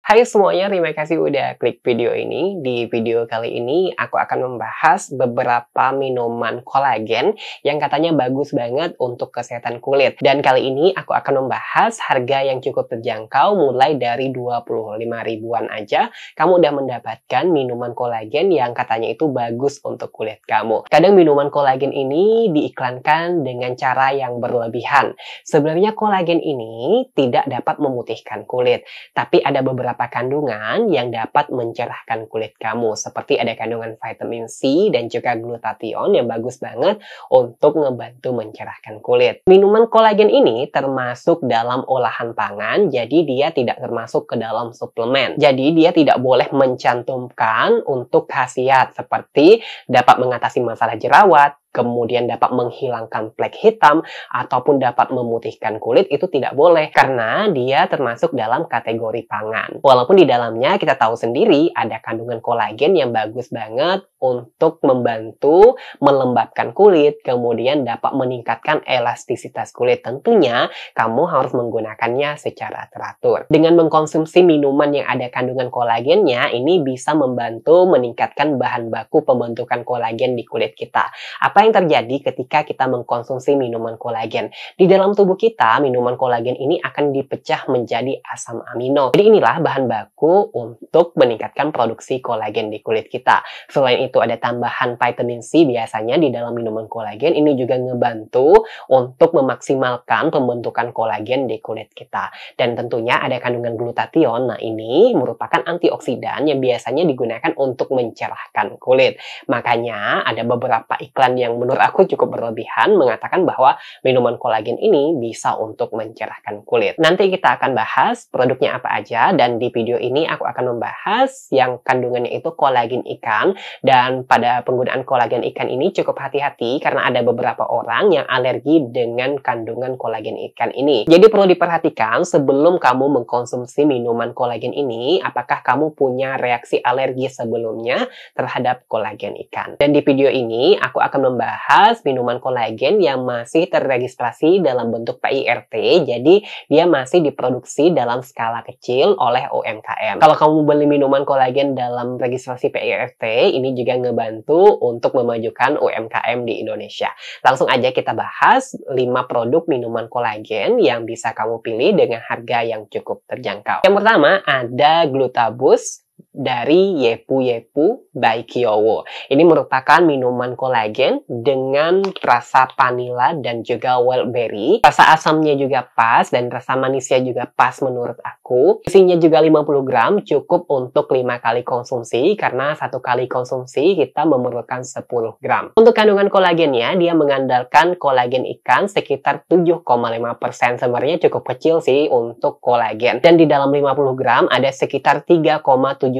Hai semuanya, terima kasih udah klik video ini. Di video kali ini aku akan membahas beberapa minuman kolagen yang katanya bagus banget untuk kesehatan kulit. Dan kali ini aku akan membahas harga yang cukup terjangkau, mulai dari 25 ribuan aja kamu udah mendapatkan minuman kolagen yang katanya itu bagus untuk kulit kamu. Kadang minuman kolagen ini diiklankan dengan cara yang berlebihan. Sebenarnya kolagen ini tidak dapat memutihkan kulit, tapi ada beberapa kandungan yang dapat mencerahkan kulit kamu, seperti ada kandungan vitamin C dan juga glutathione yang bagus banget untuk ngebantu mencerahkan kulit. Minuman kolagen ini termasuk dalam olahan pangan, jadi dia tidak termasuk ke dalam suplemen. Jadi dia tidak boleh mencantumkan untuk khasiat seperti dapat mengatasi masalah jerawat, kemudian dapat menghilangkan flek hitam, ataupun dapat memutihkan kulit, itu tidak boleh karena dia termasuk dalam kategori pangan. Walaupun di dalamnya kita tahu sendiri ada kandungan kolagen yang bagus banget untuk membantu melembabkan kulit, kemudian dapat meningkatkan elastisitas kulit. Tentunya kamu harus menggunakannya secara teratur. Dengan mengkonsumsi minuman yang ada kandungan kolagennya, ini bisa membantu meningkatkan bahan baku pembentukan kolagen di kulit kita. Apa yang terjadi ketika kita mengkonsumsi minuman kolagen? Di dalam tubuh kita, minuman kolagen ini akan dipecah menjadi asam amino. Jadi inilah bahan baku untuk meningkatkan produksi kolagen di kulit kita. Selain itu ada tambahan vitamin C biasanya di dalam minuman kolagen. Ini juga ngebantu untuk memaksimalkan pembentukan kolagen di kulit kita. Dan tentunya ada kandungan glutathione. Nah, ini merupakan antioksidan yang biasanya digunakan untuk mencerahkan kulit. Makanya ada beberapa iklan yang menurut aku cukup berlebihan mengatakan bahwa minuman kolagen ini bisa untuk mencerahkan kulit. Nanti kita akan bahas produknya apa aja, dan di video ini aku akan membahas yang kandungannya itu kolagen ikan. Dan pada penggunaan kolagen ikan ini cukup hati-hati karena ada beberapa orang yang alergi dengan kandungan kolagen ikan ini. Jadi perlu diperhatikan sebelum kamu mengkonsumsi minuman kolagen ini, apakah kamu punya reaksi alergi sebelumnya terhadap kolagen ikan. Dan di video ini aku akan membahas minuman kolagen yang masih terregistrasi dalam bentuk PIRT, jadi dia masih diproduksi dalam skala kecil oleh UMKM. Kalau kamu beli minuman kolagen dalam registrasi PIRT, ini juga ngebantu untuk memajukan UMKM di Indonesia. Langsung aja kita bahas 5 produk minuman kolagen yang bisa kamu pilih dengan harga yang cukup terjangkau. Yang pertama ada Glutaboost dari Yepu Yepu by Kyowo. Ini merupakan minuman kolagen dengan rasa vanilla dan juga wildberry. Rasa asamnya juga pas dan rasa manisnya juga pas menurut aku. Isinya juga 50 gram, cukup untuk 5 kali konsumsi karena 1 kali konsumsi kita memerlukan 10 gram. Untuk kandungan kolagennya, dia mengandalkan kolagen ikan sekitar 7,5%. Sebenarnya cukup kecil sih untuk kolagen. Dan di dalam 50 gram ada sekitar 3,75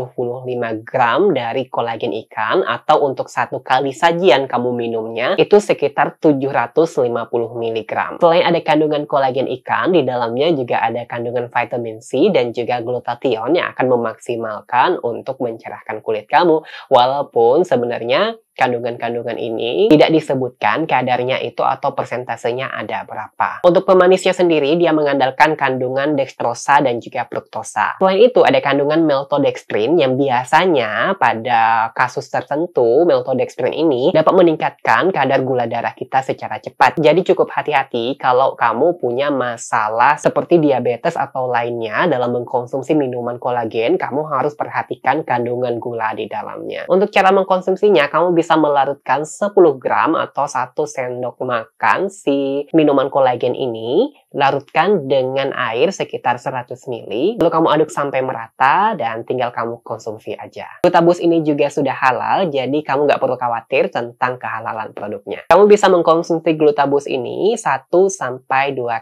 gram dari kolagen ikan, atau untuk 1 kali sajian kamu minumnya itu sekitar 750 mg. Selain ada kandungan kolagen ikan, di dalamnya juga ada kandungan vitamin C dan juga glutathione yang akan memaksimalkan untuk mencerahkan kulit kamu. Walaupun sebenarnya kandungan-kandungan ini tidak disebutkan kadarnya itu atau persentasenya ada berapa. Untuk pemanisnya sendiri, dia mengandalkan kandungan dextrosa dan juga fruktosa. Selain itu, ada kandungan maltodextrin yang biasanya pada kasus tertentu, maltodextrin ini dapat meningkatkan kadar gula darah kita secara cepat. Jadi cukup hati-hati kalau kamu punya masalah seperti diabetes atau lainnya dalam mengkonsumsi minuman kolagen, kamu harus perhatikan kandungan gula di dalamnya. Untuk cara mengkonsumsinya, kamu bisa melarutkan 10 gram atau 1 sendok makan si minuman kolagen ini, larutkan dengan air sekitar 100 ml, lalu kamu aduk sampai merata dan tinggal kamu konsumsi aja. Glutaboost ini juga sudah halal, jadi kamu nggak perlu khawatir tentang kehalalan produknya. Kamu bisa mengkonsumsi Glutaboost ini 1-2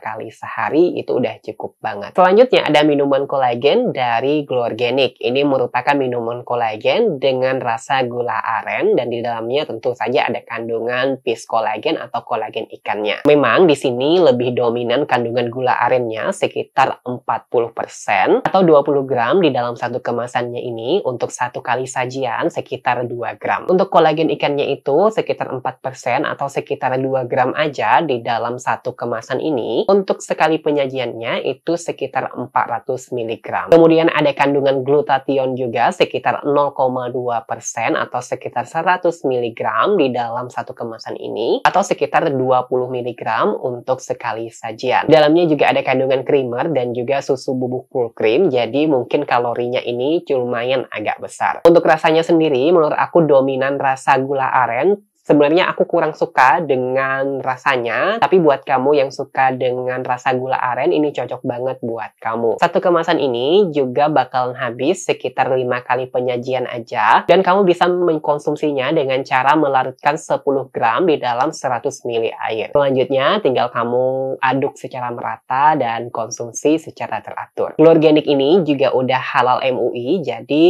kali sehari, itu udah cukup banget. Selanjutnya ada minuman kolagen dari Glow Organic. Ini merupakan minuman kolagen dengan rasa gula aren, dan di dalamnya tentu saja ada kandungan fish kolagen atau kolagen ikannya. Memang di sini lebih dominan kandungan gula arennya sekitar 40% atau 20 gram di dalam satu kemasannya ini. Untuk satu kali sajian sekitar 2 gram. Untuk kolagen ikannya itu sekitar 4% atau sekitar 2 gram aja di dalam satu kemasan ini. Untuk sekali penyajiannya itu sekitar 400 mg. Kemudian ada kandungan glutathione juga sekitar 0,2% atau sekitar 100 mg di dalam satu kemasan ini, atau sekitar 20 mg untuk sekali sajian. Dalamnya juga ada kandungan creamer dan juga susu bubuk full cream, jadi mungkin kalorinya ini lumayan agak besar. Untuk rasanya sendiri, menurut aku dominan rasa gula aren. Sebenarnya aku kurang suka dengan rasanya, tapi buat kamu yang suka dengan rasa gula aren, ini cocok banget buat kamu. Satu kemasan ini juga bakalan habis sekitar 5 kali penyajian aja, dan kamu bisa mengkonsumsinya dengan cara melarutkan 10 gram di dalam 100 ml air. Selanjutnya, tinggal kamu aduk secara merata dan konsumsi secara teratur. Gula organik ini juga udah halal MUI, jadi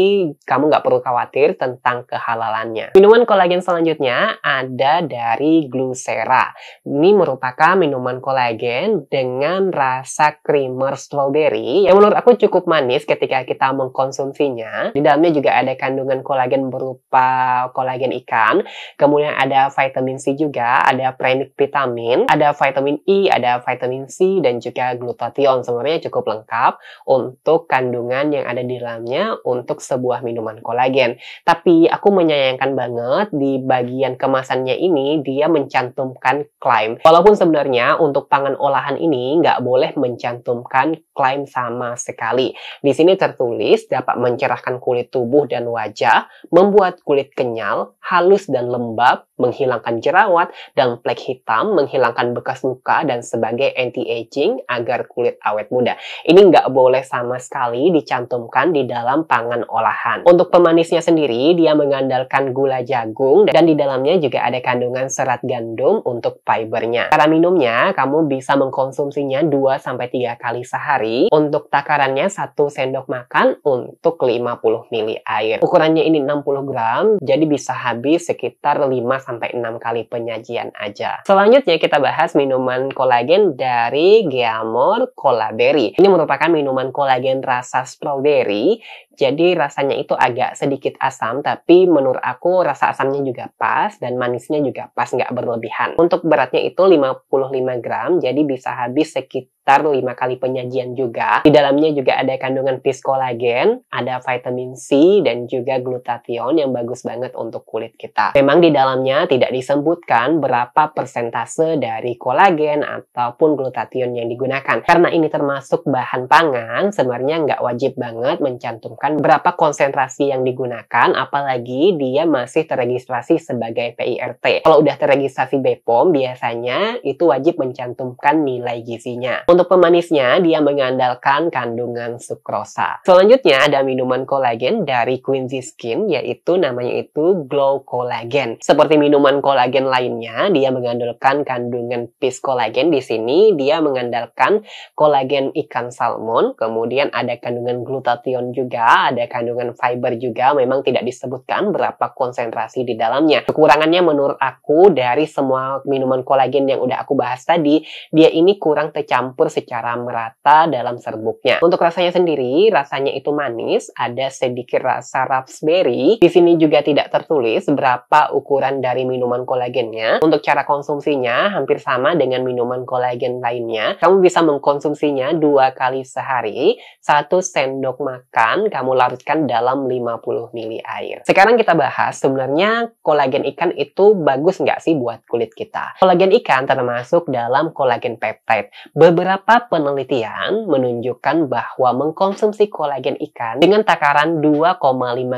kamu nggak perlu khawatir tentang kehalalannya. Minuman kolagen selanjutnya ada dari Glucera. Ini merupakan minuman kolagen dengan rasa creamer strawberry yang menurut aku cukup manis ketika kita mengkonsumsinya. Di dalamnya juga ada kandungan kolagen berupa kolagen ikan, kemudian ada vitamin C juga, ada premix vitamin, ada vitamin E, ada vitamin C, dan juga glutathione. Sebenarnya cukup lengkap untuk kandungan yang ada di dalamnya untuk sebuah minuman kolagen. Tapi aku menyayangkan banget di bagian kemasannya ini dia mencantumkan klaim. Walaupun sebenarnya untuk pangan olahan ini nggak boleh mencantumkan klaim sama sekali. Di sini tertulis dapat mencerahkan kulit tubuh dan wajah, membuat kulit kenyal, halus dan lembab, menghilangkan jerawat dan flek hitam, menghilangkan bekas luka, dan sebagai anti-aging agar kulit awet muda. Ini nggak boleh sama sekali dicantumkan di dalam pangan olahan. Untuk pemanisnya sendiri, dia mengandalkan gula jagung dan di dalamnya juga ada kandungan serat gandum untuk fibernya. Cara minumnya, kamu bisa mengkonsumsinya 2-3 kali sehari. Untuk takarannya 1 sendok makan untuk 50 ml air. Ukurannya ini 60 gram, jadi bisa habis sekitar 5-6 kali penyajian aja. Selanjutnya kita bahas minuman kolagen dari Geamor Colaberry. Ini merupakan minuman kolagen rasa strawberry, jadi rasanya itu agak sedikit asam, tapi menurut aku rasa asamnya juga pas dan manisnya juga pas, nggak berlebihan. Untuk beratnya itu 55 gram, jadi bisa habis sekitar 5 kali penyajian juga. Di dalamnya juga ada kandungan fish kolagen, ada vitamin C, dan juga glutathione yang bagus banget untuk kulit kita. Memang di dalamnya tidak disebutkan berapa persentase dari kolagen ataupun glutathione yang digunakan. Karena ini termasuk bahan pangan, sebenarnya nggak wajib banget mencantumkan berapa konsentrasi yang digunakan, apalagi dia masih terregistrasi sebagai PIRT. Kalau udah terregistrasi BPOM, biasanya itu wajib mencantumkan nilai gizinya. Untuk pemanisnya, dia mengandalkan kandungan sukrosa. Selanjutnya ada minuman kolagen dari Quincy Skin, yaitu namanya itu Glow Collagen. Seperti minuman kolagen lainnya, dia mengandalkan kandungan fish kolagen. Di sini dia mengandalkan kolagen ikan salmon, kemudian ada kandungan glutathione juga, ada kandungan fiber juga. Memang tidak disebutkan berapa konsentrasi di dalamnya. Kekurangannya menurut aku dari semua minuman kolagen yang udah aku bahas tadi, dia ini kurang tercampur secara merata dalam serbuknya. Untuk rasanya sendiri, rasanya itu manis, ada sedikit rasa raspberry. Di sini juga tidak tertulis berapa ukuran dari minuman kolagennya. Untuk cara konsumsinya hampir sama dengan minuman kolagen lainnya. Kamu bisa mengkonsumsinya 2 kali sehari, 1 sendok makan kamu larutkan dalam 50 ml air. Sekarang kita bahas sebenarnya kolagen ikan itu bagus nggak sih buat kulit kita? Kolagen ikan termasuk dalam kolagen peptide. Beberapa penelitian menunjukkan bahwa mengkonsumsi kolagen ikan dengan takaran 2,5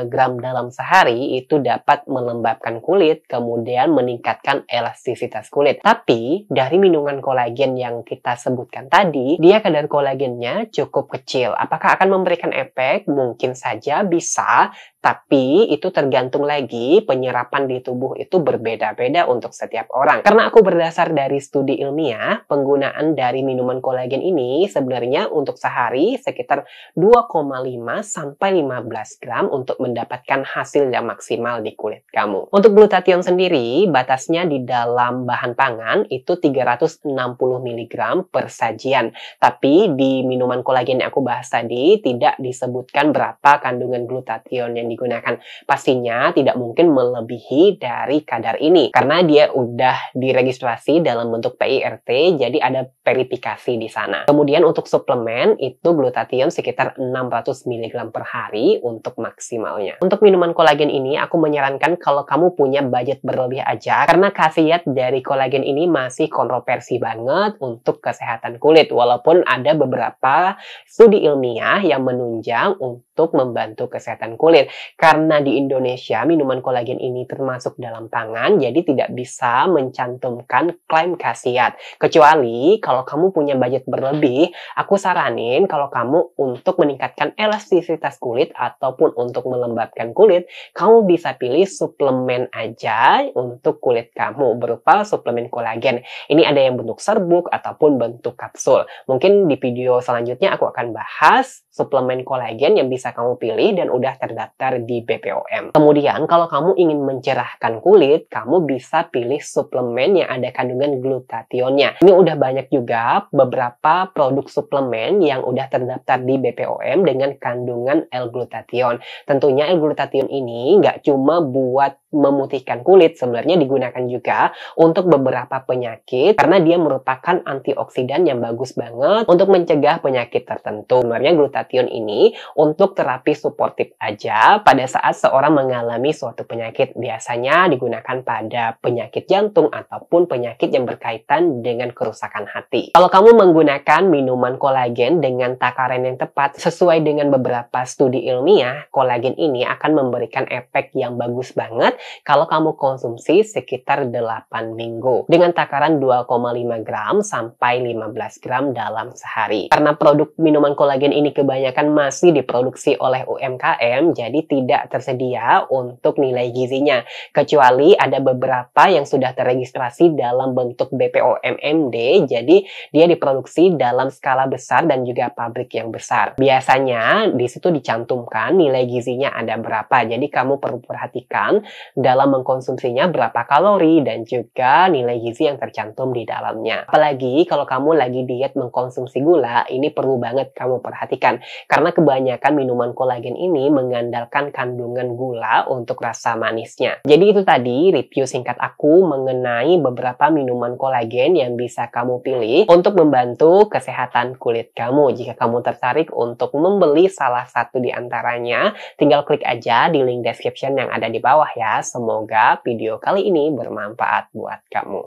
gram dalam sehari itu dapat melembabkan kulit, kemudian meningkatkan elastisitas kulit. Tapi dari minuman kolagen yang kita sebutkan tadi, dia kadar kolagennya cukup kecil. Apakah akan memberikan efek? Mungkin saja bisa, Tapi itu tergantung lagi penyerapan di tubuh itu berbeda-beda untuk setiap orang. Karena aku berdasar dari studi ilmiah, penggunaan dari minuman kolagen ini sebenarnya untuk sehari sekitar 2,5 sampai 15 gram untuk mendapatkan hasil yang maksimal di kulit kamu. Untuk glutathione sendiri, batasnya di dalam bahan pangan itu 360 mg per sajian. Tapi di minuman kolagen yang aku bahas tadi tidak disebutkan berapa kandungan glutathione yang digunakan. Pastinya tidak mungkin melebihi dari kadar ini karena dia udah diregistrasi dalam bentuk PIRT, jadi ada verifikasi di sana. Kemudian untuk suplemen itu glutathione sekitar 600 mg per hari untuk maksimalnya. Untuk minuman kolagen ini aku menyarankan kalau kamu punya budget berlebih aja karena khasiat dari kolagen ini masih kontroversi banget untuk kesehatan kulit walaupun ada beberapa studi ilmiah yang menunjang untuk membantu kesehatan kulit. Karena di Indonesia minuman kolagen ini termasuk dalam pangan, jadi tidak bisa mencantumkan klaim khasiat. Kecuali kalau kamu punya budget berlebih, aku saranin kalau kamu untuk meningkatkan elastisitas kulit ataupun untuk melembabkan kulit, kamu bisa pilih suplemen aja untuk kulit kamu berupa suplemen kolagen. Ini ada yang bentuk serbuk ataupun bentuk kapsul. Mungkin di video selanjutnya aku akan bahas suplemen kolagen yang bisa kamu pilih dan udah terdaftar di BPOM. Kemudian kalau kamu ingin mencerahkan kulit, kamu bisa pilih suplemen yang ada kandungan glutathione-nya. Ini udah banyak juga beberapa produk suplemen yang udah terdaftar di BPOM dengan kandungan L-glutathione. Tentunya L-glutathione ini nggak cuma buat memutihkan kulit, sebenarnya digunakan juga untuk beberapa penyakit karena dia merupakan antioksidan yang bagus banget untuk mencegah penyakit tertentu. Sebenarnya glutathione ini untuk terapi suportif aja pada saat seorang mengalami suatu penyakit. Biasanya digunakan pada penyakit jantung ataupun penyakit yang berkaitan dengan kerusakan hati. Kalau kamu menggunakan minuman kolagen dengan takaran yang tepat sesuai dengan beberapa studi ilmiah, kolagen ini akan memberikan efek yang bagus banget kalau kamu konsumsi sekitar 8 minggu dengan takaran 2,5 gram sampai 15 gram dalam sehari. Karena produk minuman kolagen ini kebanyakan masih diproduksi oleh UMKM, jadi tidak tersedia untuk nilai gizinya. Kecuali ada beberapa yang sudah terregistrasi dalam bentuk BPOM MD, jadi dia diproduksi dalam skala besar dan juga pabrik yang besar. Biasanya di situ dicantumkan nilai gizinya ada berapa, jadi kamu perlu perhatikan dalam mengkonsumsinya berapa kalori dan juga nilai gizi yang tercantum di dalamnya. Apalagi kalau kamu lagi diet mengkonsumsi gula, ini perlu banget kamu perhatikan karena kebanyakan minuman kolagen ini mengandalkan kandungan gula untuk rasa manisnya. Jadi itu tadi review singkat aku mengenai beberapa minuman kolagen yang bisa kamu pilih untuk membantu kesehatan kulit kamu. Jika kamu tertarik untuk membeli salah satu di antaranya, tinggal klik aja di link description yang ada di bawah ya. Semoga video kali ini bermanfaat buat kamu.